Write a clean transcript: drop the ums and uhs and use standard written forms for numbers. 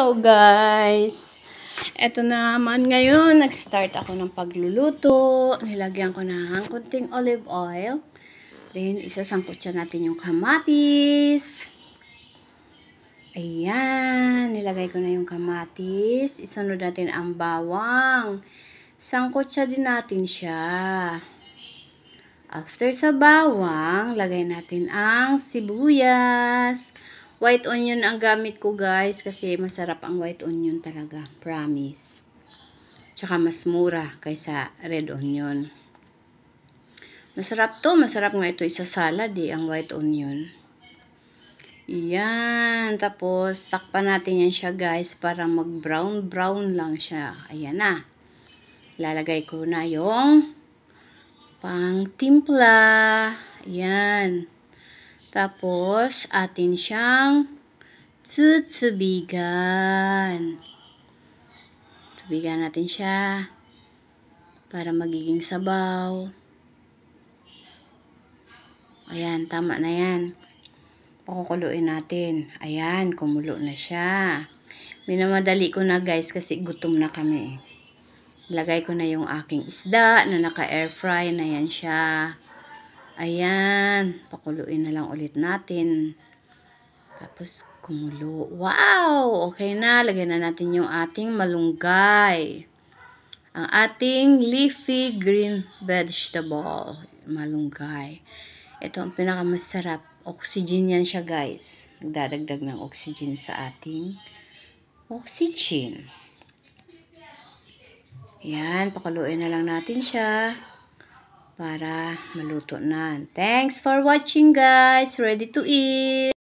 Hello guys! Eto na naman ngayon, nag-start ako ng pagluluto. Nilagyan ko ng konting olive oil. Then, isasangkot siya natin yung kamatis. Ayan, nilagay ko na yung kamatis. Isunod natin ang bawang. Sangkot siya din natin siya. After sa bawang, lagay natin ang sibuyas. White onion ang gamit ko guys kasi masarap ang white onion talaga. Promise. Tsaka mas mura kaysa red onion. Masarap to. Masarap nga ito isa salad ang white onion. Yan. Tapos takpan natin yan siya guys para mag brown lang siya. Ayan na. Lalagay ko na yung pang timpla. Ayan. Tapos, atin siyang tutubigan. Tubigan natin siya para magiging sabaw. Ayan, tama na yan. Pakukuluin natin. Ayan, kumulo na siya. Minamadali ko na guys kasi gutom na kami. Lagay ko na yung aking isda na naka-air fry na yan siya. Ayan, pakuluin na lang ulit natin. Tapos kumulo. Wow! Okay na, lagyan na natin yung ating malunggay. Ang ating leafy green vegetable. Malunggay. Ito ang pinakamasarap. Oxygen yan siya guys. Nagdadagdag ng oxygen sa ating oxygen. Ayan, pakuluin na lang natin siya para maluto na. Thanks for watching guys. Ready to eat.